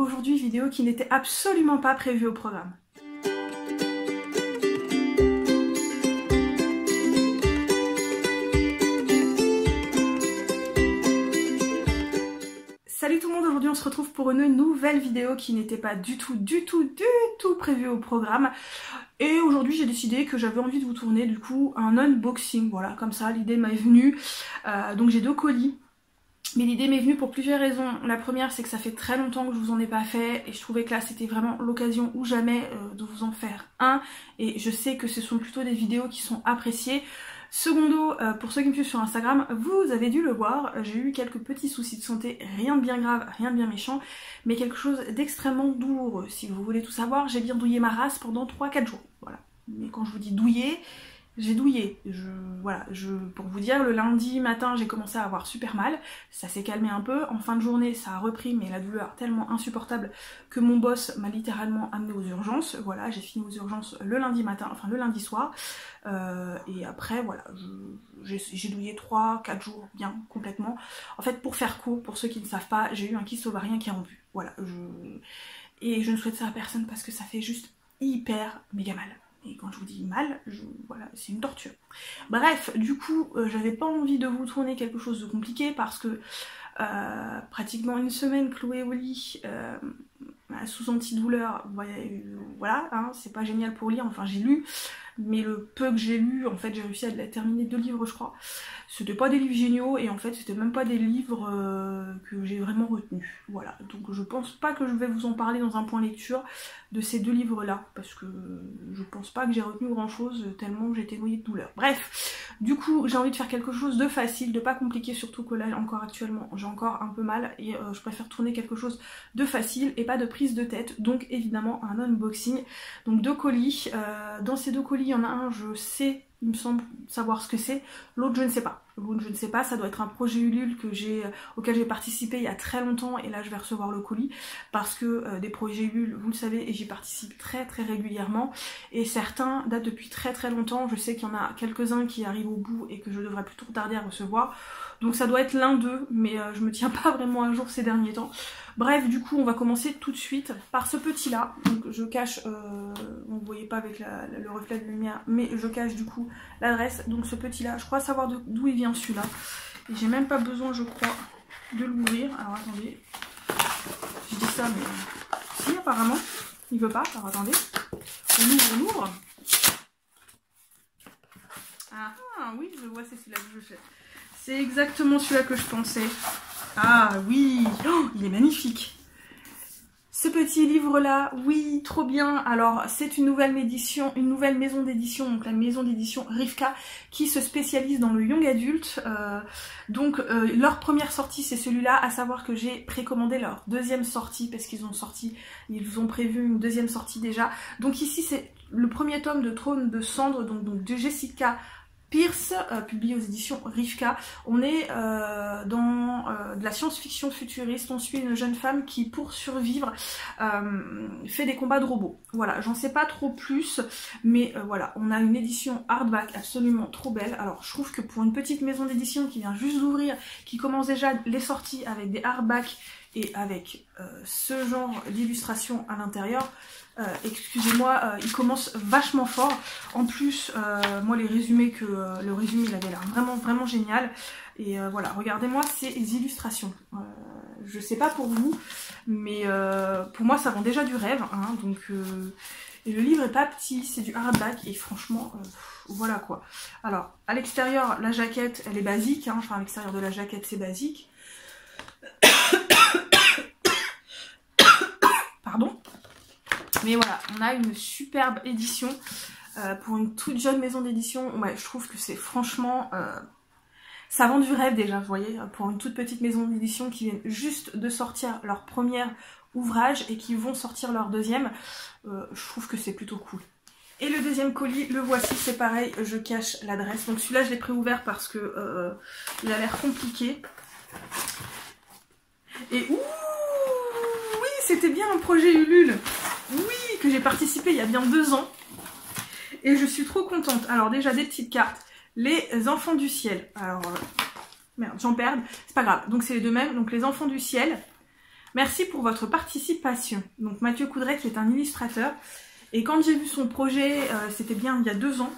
aujourd'hui, vidéo qui n'était absolument pas prévue au programme. Salut tout le monde, aujourd'hui on se retrouve pour une nouvelle vidéo qui n'était pas du tout prévue au programme. Et aujourd'hui j'ai décidé que j'avais envie de vous tourner du coup un unboxing, voilà, comme ça l'idée m'est venue. Donc j'ai 2 colis. Mais l'idée m'est venue pour plusieurs raisons. La première, c'est que ça fait très longtemps que je vous en ai pas fait et je trouvais que là c'était vraiment l'occasion ou jamais de vous en faire un. Et je sais que ce sont plutôt des vidéos qui sont appréciées. Secondo, pour ceux qui me suivent sur Instagram, vous avez dû le voir, j'ai eu quelques petits soucis de santé, rien de bien grave, rien de bien méchant, mais quelque chose d'extrêmement douloureux. Si vous voulez tout savoir, j'ai bien douillé ma race pendant 3-4 jours. Voilà. Mais quand je vous dis douiller, j'ai douillé. Pour vous dire, le lundi matin, j'ai commencé à avoir super mal. Ça s'est calmé un peu. En fin de journée, ça a repris, mais la douleur tellement insupportable que mon boss m'a littéralement amené aux urgences. Voilà, j'ai fini aux urgences le lundi matin, enfin le lundi soir. Et après, voilà, j'ai douillé 3-4 jours, bien, complètement. En fait, pour faire court, pour ceux qui ne savent pas, j'ai eu un kyste ovarien qui est rompu. Voilà, et je ne souhaite ça à personne parce que ça fait juste hyper méga mal. Et quand je vous dis mal, voilà, c'est une torture. Bref, du coup, j'avais pas envie de vous tourner quelque chose de compliqué parce que pratiquement une semaine clouée au lit sous antidouleur, voilà, hein, c'est pas génial pour lire, enfin j'ai lu, mais le peu que j'ai lu, en fait j'ai réussi à terminer 2 livres je crois. C'était pas des livres géniaux et en fait c'était même pas des livres que j'ai vraiment retenus. Voilà, donc je pense pas que je vais vous en parler dans un point lecture de ces 2 livres là, parce que je pense pas que j'ai retenu grand chose tellement j'étais noyée de douleur. Bref, du coup j'ai envie de faire quelque chose de facile, de pas compliqué, surtout que là encore actuellement j'ai encore un peu mal et je préfère tourner quelque chose de facile et pas de prise de tête, donc évidemment un unboxing. Donc 2 colis, dans ces 2 colis il y en a un, je sais, il me semble savoir ce que c'est, l'autre je ne sais pas. L'autre je ne sais pas, ça doit être un projet Ulule auquel j'ai participé il y a très longtemps et là je vais recevoir le colis parce que des projets Ulule, vous le savez, et j'y participe très régulièrement et certains datent depuis très longtemps. Je sais qu'il y en a quelques-uns qui arrivent au bout et que je devrais plutôt tarder à recevoir, donc ça doit être l'un d'eux, mais je me tiens pas vraiment à jour ces derniers temps. Bref, du coup on va commencer tout de suite par ce petit là, donc je cache, vous ne voyez pas avec le reflet de lumière, mais je cache du coup l'adresse. Donc ce petit là, je crois savoir d'où il vient celui-là, et j'ai même pas besoin je crois de l'ouvrir. Alors attendez, je dis ça mais si apparemment il veut pas. Alors attendez, on ouvre. Ah oui, je vois, c'est celui-là que je cherche. C'est exactement celui-là que je pensais. Ah oui, oh, il est magnifique. Ce petit livre là, oui, trop bien. Alors c'est une nouvelle maison d'édition, donc la maison d'édition Rivka, qui se spécialise dans le young adulte. Leur première sortie c'est celui-là, à savoir que j'ai précommandé leur 2e sortie parce qu'ils ont prévu une 2e sortie déjà. Donc ici c'est le premier tome de Trône de Cendre, donc de Jessica Pierce, publié aux éditions Rivka. On est dans de la science-fiction futuriste. On suit une jeune femme qui, pour survivre, fait des combats de robots. Voilà, j'en sais pas trop plus, mais voilà, on a une édition hardback absolument trop belle. Alors je trouve que pour une petite maison d'édition qui vient juste d'ouvrir, qui commence déjà les sorties avec des hardbacks et avec ce genre d'illustration à l'intérieur, excusez-moi, il commence vachement fort. En plus, moi le résumé il avait l'air vraiment génial. Et voilà, regardez-moi ces illustrations. Je sais pas pour vous, mais pour moi ça vend déjà du rêve, hein, donc et le livre est pas petit, c'est du hardback et franchement voilà quoi. Alors à l'extérieur la jaquette elle est basique, hein, enfin à l'extérieur de la jaquette c'est basique. Pardon. Mais voilà, on a une superbe édition pour une toute jeune maison d'édition. Ouais, je trouve que c'est franchement... ça vend du rêve déjà, vous voyez, pour une toute petite maison d'édition qui vient juste de sortir leur premier ouvrage et qui vont sortir leur 2e. Je trouve que c'est plutôt cool. Et le 2e colis, le voici, c'est pareil, je cache l'adresse. Donc celui-là, je l'ai préouvert parce que il a l'air compliqué. Et ouh, oui, c'était bien un projet Ulule. Oui, que j'ai participé il y a bien 2 ans. Et je suis trop contente. Alors déjà, des petites cartes. Les enfants du ciel. Alors, merde, j'en perds. C'est pas grave. Donc c'est les 2 mêmes. Donc les enfants du ciel. Merci pour votre participation. Donc Mathieu Coudray qui est un illustrateur. Et quand j'ai vu son projet, c'était bien il y a 2 ans,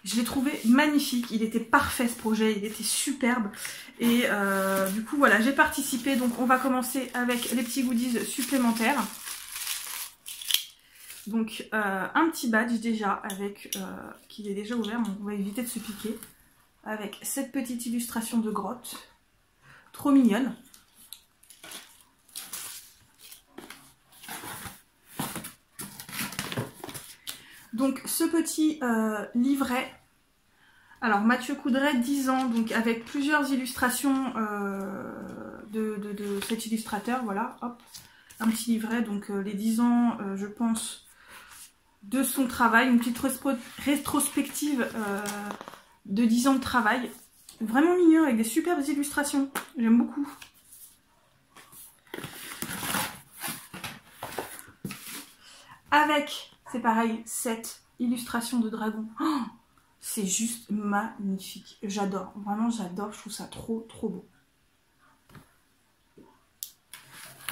je l'ai trouvé magnifique. Il était parfait ce projet, il était superbe. Et du coup voilà, j'ai participé. Donc on va commencer avec les petits goodies supplémentaires. Donc un petit badge déjà avec qui est déjà ouvert, donc on va éviter de se piquer. Avec cette petite illustration de grotte. Trop mignonne. Donc ce petit livret, alors Mathieu Coudray 10 ans, donc avec plusieurs illustrations de cet illustrateur, voilà, hop, un petit livret, donc les 10 ans, je pense, de son travail, une petite rétrospective de 10 ans de travail, vraiment mignon, avec des superbes illustrations, j'aime beaucoup. Avec... c'est pareil, cette illustration de dragon. Oh, c'est juste magnifique. J'adore. Vraiment, j'adore. Je trouve ça trop, trop beau.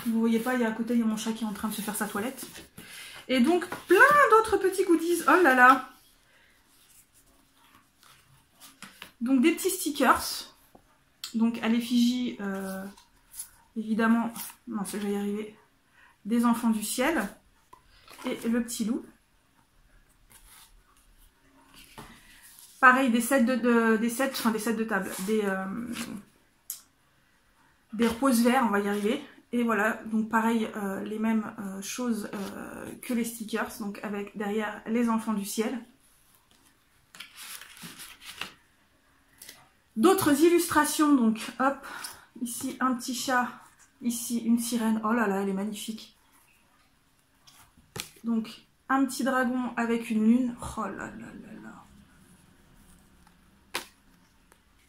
Vous voyez pas, il y a à côté, il y a mon chat qui est en train de se faire sa toilette. Et donc, plein d'autres petits goodies. Oh là là. Donc, des petits stickers. Donc, à l'effigie, évidemment, non, je vais y arriver, des enfants du ciel. Et le petit loup. Pareil, des sets de table, des roses verts, on va y arriver. Et voilà, donc pareil, les mêmes choses que les stickers, donc avec derrière les enfants du ciel. D'autres illustrations, donc hop, ici un petit chat, ici une sirène, oh là là, elle est magnifique. Donc, un petit dragon avec une lune. Oh là là là là.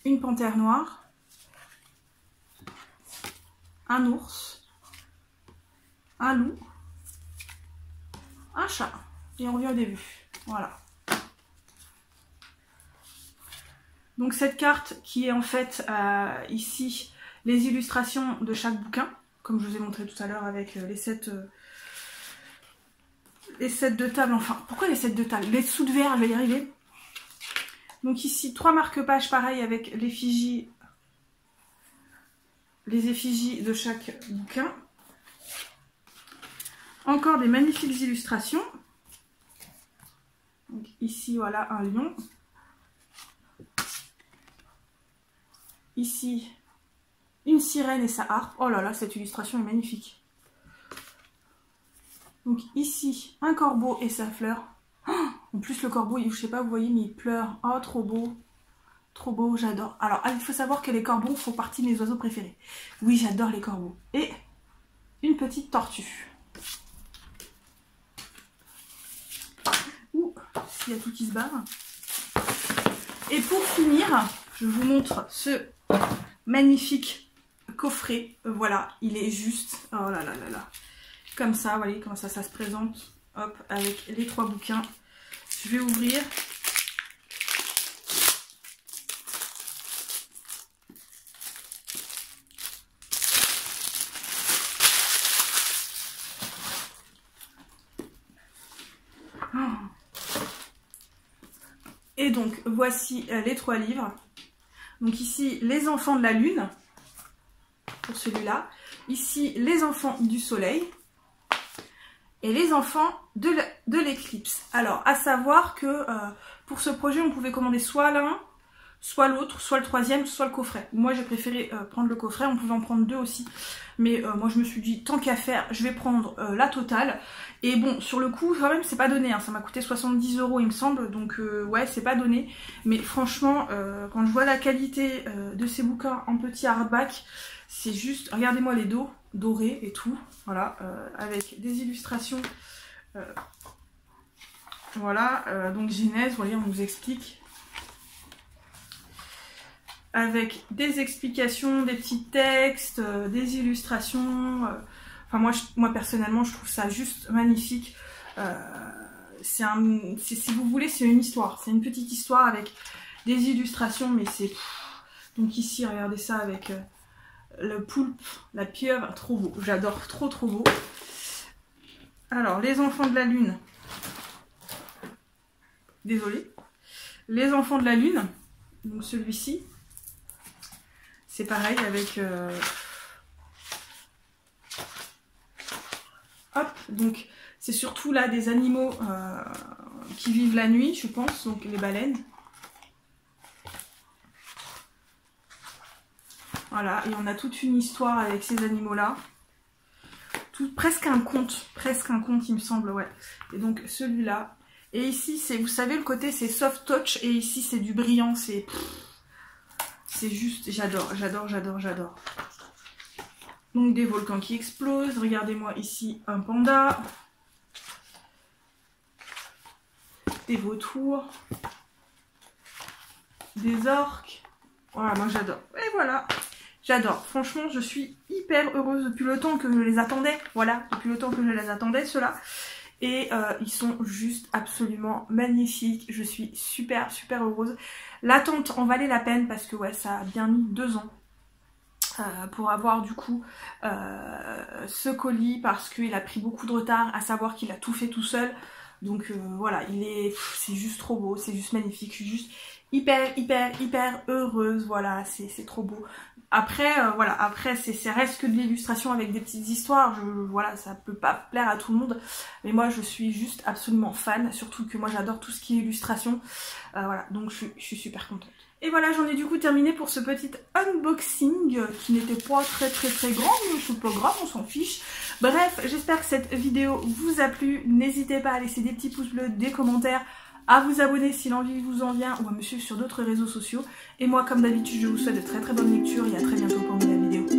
Une panthère noire. Un ours. Un loup. Un chat. Et on revient au début. Voilà. Donc, cette carte qui est en fait ici les illustrations de chaque bouquin. Comme je vous ai montré tout à l'heure avec les sets de table, enfin, pourquoi les sets de table? Les dessous de verre, je vais y arriver. Donc ici, 3 marque-pages, pareil, avec l'effigie, les effigies de chaque bouquin. Encore des magnifiques illustrations. Donc ici, voilà, un lion. Ici, une sirène et sa harpe. Oh là là, cette illustration est magnifique. Donc ici, un corbeau et sa fleur. Oh, en plus, le corbeau, je sais pas, vous voyez, mais il pleure. Oh, trop beau, j'adore. Alors, il faut savoir que les corbeaux font partie de mes oiseaux préférés. Oui, j'adore les corbeaux. Et une petite tortue. Ouh, s'il y a tout qui se barre. Et pour finir, je vous montre ce magnifique coffret. Voilà, il est juste... oh là là là là. Comme ça, vous voyez comment ça se présente. Hop, avec les 3 bouquins. Je vais ouvrir. Oh. Et donc, voici les 3 livres. Donc ici, les enfants de la lune. Pour celui-là. Ici, les enfants du soleil. Et les enfants de l'éclipse. Alors, à savoir que pour ce projet, on pouvait commander soit l'un, soit l'autre, soit le 3e, soit le coffret. Moi, j'ai préféré prendre le coffret. On pouvait en prendre 2 aussi. Mais moi, je me suis dit, tant qu'à faire, je vais prendre la totale. Et bon, sur le coup, quand même, c'est pas donné. Hein. Ça m'a coûté 70 €, il me semble. Donc, ouais, c'est pas donné. Mais franchement, quand je vois la qualité de ces bouquins en petit hardback, c'est juste... regardez-moi les dos dorés et tout. Voilà, avec des illustrations. Voilà, donc Genèse, vous voyez, on nous explique. Avec des explications, des petits textes, des illustrations. Enfin, moi, personnellement, je trouve ça juste magnifique. Si vous voulez, c'est une histoire. C'est une petite histoire avec des illustrations, mais c'est... donc ici, regardez ça avec le poulpe, la pieuvre, trop beau. J'adore, trop beau. Alors, les enfants de la lune. Désolée. Les enfants de la lune. Donc celui-ci. C'est pareil avec... Hop, donc c'est surtout là des animaux qui vivent la nuit, je pense, donc les baleines. Voilà, et on a toute une histoire avec ces animaux-là. Presque un conte il me semble, ouais. Et donc celui-là. Et ici, c'est, vous savez, le côté c'est soft touch et ici c'est du brillant, c'est juste, j'adore. Donc des volcans qui explosent, regardez-moi ici un panda, des vautours, des orques, voilà, moi j'adore. Et voilà, j'adore, franchement je suis hyper heureuse depuis le temps que je les attendais, voilà, depuis le temps que je les attendais ceux-là. Et ils sont juste absolument magnifiques, je suis super heureuse. L'attente en valait la peine parce que ouais, ça a bien mis 2 ans. Pour avoir du coup ce colis parce qu'il a pris beaucoup de retard, à savoir qu'il a tout fait tout seul. Donc voilà, c'est juste trop beau, c'est juste magnifique, je suis juste hyper heureuse, voilà, c'est trop beau. Après, voilà, après ça reste que de l'illustration avec des petites histoires, voilà, ça peut pas plaire à tout le monde, mais moi je suis juste absolument fan, surtout que moi j'adore tout ce qui est illustration, voilà, donc je suis super contente. Et voilà, j'en ai du coup terminé pour ce petit unboxing qui n'était pas très grand, mais c'est pas grave, on s'en fiche. Bref, j'espère que cette vidéo vous a plu. N'hésitez pas à laisser des petits pouces bleus, des commentaires, à vous abonner si l'envie vous en vient ou à me suivre sur d'autres réseaux sociaux. Et moi, comme d'habitude, je vous souhaite de très bonnes lectures et à très bientôt pour une nouvelle vidéo.